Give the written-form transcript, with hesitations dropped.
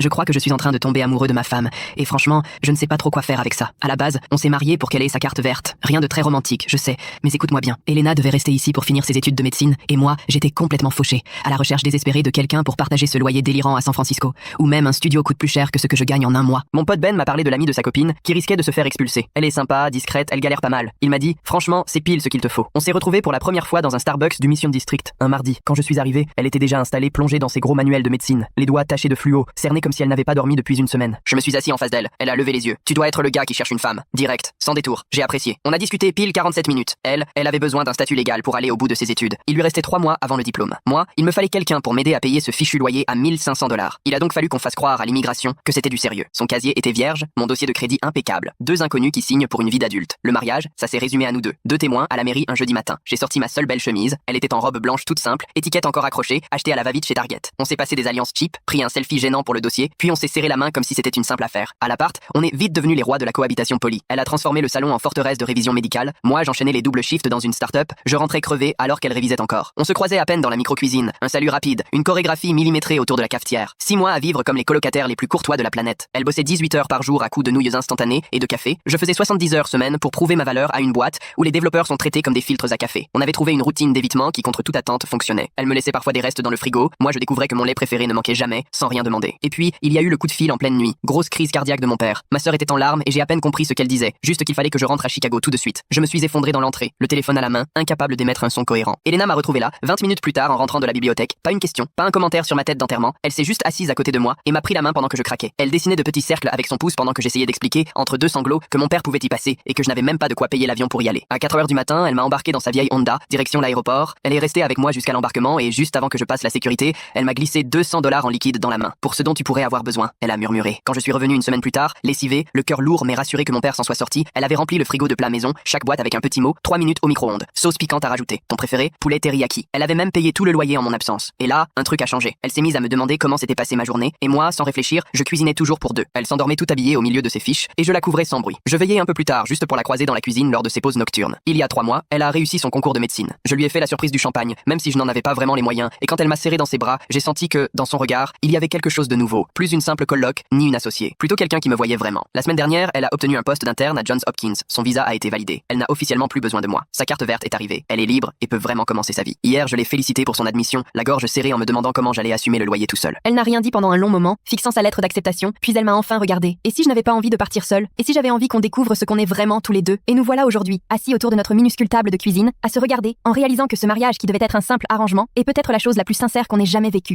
Je crois que je suis en train de tomber amoureux de ma femme, et franchement, je ne sais pas trop quoi faire avec ça. À la base, on s'est mariés pour qu'elle ait sa carte verte. Rien de très romantique, je sais, mais écoute-moi bien. Elena devait rester ici pour finir ses études de médecine, et moi, j'étais complètement fauché, à la recherche désespérée de quelqu'un pour partager ce loyer délirant à San Francisco, où même un studio coûte plus cher que ce que je gagne en un mois. Mon pote Ben m'a parlé de l'amie de sa copine, qui risquait de se faire expulser. Elle est sympa, discrète, elle galère pas mal. Il m'a dit, franchement, c'est pile ce qu'il te faut. On s'est retrouvés pour la première fois dans un Starbucks du Mission District, un mardi. Quand je suis arrivé, elle était déjà installée, plongée dans ses gros manuels de médecine, les doigts tachés de fluo, cernée comme si elle n'avait pas dormi depuis une semaine. Je me suis assis en face d'elle. Elle a levé les yeux. Tu dois être le gars qui cherche une femme. Direct, sans détour. J'ai apprécié. On a discuté pile 47 minutes. Elle avait besoin d'un statut légal pour aller au bout de ses études. Il lui restait 3 mois avant le diplôme. Moi, il me fallait quelqu'un pour m'aider à payer ce fichu loyer à $1 500. Il a donc fallu qu'on fasse croire à l'immigration que c'était du sérieux. Son casier était vierge, mon dossier de crédit impeccable. 2 inconnus qui signent pour une vie d'adulte. Le mariage, ça s'est résumé à nous deux. 2 témoins à la mairie un jeudi matin. J'ai sorti ma seule belle chemise. Elle était en robe blanche toute simple, étiquette encore accrochée, achetée à la va-vite chez Target. On s'est passé des alliances cheap, pris un selfie gênant pour le dossier, puis on s'est serré la main comme si c'était une simple affaire. À l'appart, on est vite devenus les rois de la cohabitation polie. Elle a transformé le salon en forteresse de révision médicale. Moi, j'enchaînais les doubles shifts dans une start-up. Je rentrais crevé alors qu'elle révisait encore. On se croisait à peine dans la micro-cuisine. Un salut rapide, une chorégraphie millimétrée autour de la cafetière. 6 mois à vivre comme les colocataires les plus courtois de la planète. Elle bossait 18 heures par jour à coups de nouilles instantanées et de café. Je faisais 70 heures semaine pour prouver ma valeur à une boîte où les développeurs sont traités comme des filtres à café. On avait trouvé une routine d'évitement qui, contre toute attente, fonctionnait. Elle me laissait parfois des restes dans le frigo. Moi, je découvrais que mon lait préféré ne manquait jamais, sans rien demander. Et puis, il y a eu le coup de fil en pleine nuit. Grosse crise cardiaque de mon père. Ma sœur était en larmes et j'ai à peine compris ce qu'elle disait. Juste qu'il fallait que je rentre à Chicago tout de suite. Je me suis effondré dans l'entrée, le téléphone à la main, incapable d'émettre un son cohérent. Elena m'a retrouvé là, 20 minutes plus tard en rentrant de la bibliothèque. Pas une question, pas un commentaire sur ma tête d'enterrement. Elle s'est juste assise à côté de moi et m'a pris la main pendant que je craquais. Elle dessinait de petits cercles avec son pouce pendant que j'essayais d'expliquer, entre 2 sanglots, que mon père pouvait y passer et que je n'avais même pas de quoi payer l'avion pour y aller. À 4h du matin, elle m'a embarqué dans sa vieille Honda, direction l'aéroport. Elle est restée avec moi jusqu'à l'embarquement et juste avant que je passe la sécurité, elle m'a glissé $200 en liquide dans la main. Pour ce dont tu pourrais avoir besoin, elle a murmuré. Quand je suis revenu une semaine plus tard, lessivé, le cœur lourd mais rassuré que mon père s'en soit sorti, elle avait rempli le frigo de plats maison, chaque boîte avec un petit mot, 3 minutes au micro-ondes. Sauce piquante à rajouter. Ton préféré? Poulet teriyaki. Elle avait même payé tout le loyer en mon absence. Et là, un truc a changé. Elle s'est mise à me demander comment s'était passée ma journée, et moi, sans réfléchir, je cuisinais toujours pour 2. Elle s'endormait tout habillée au milieu de ses fiches, et je la couvrais sans bruit. Je veillais un peu plus tard, juste pour la croiser dans la cuisine lors de ses pauses nocturnes. Il y a 3 mois, elle a réussi son concours de médecine. Je lui ai fait la surprise du champagne, même si je n'en avais pas vraiment les moyens, et quand elle m'a serré dans ses bras, j'ai senti que, dans son regard, il y avait quelque chose de nouveau. Plus une simple coloc, ni une associée. Plutôt quelqu'un qui me voyait vraiment. La semaine dernière, elle a obtenu un poste d'interne à Johns Hopkins. Son visa a été validé. Elle n'a officiellement plus besoin de moi. Sa carte verte est arrivée. Elle est libre et peut vraiment commencer sa vie. Hier, je l'ai félicitée pour son admission, la gorge serrée en me demandant comment j'allais assumer le loyer tout seul. Elle n'a rien dit pendant un long moment, fixant sa lettre d'acceptation, puis elle m'a enfin regardé. Et si je n'avais pas envie de partir seule? Et si j'avais envie qu'on découvre ce qu'on est vraiment tous les deux? Et nous voilà aujourd'hui, assis autour de notre minuscule table de cuisine, à se regarder, en réalisant que ce mariage qui devait être un simple arrangement est peut-être la chose la plus sincère qu'on ait jamais vécue.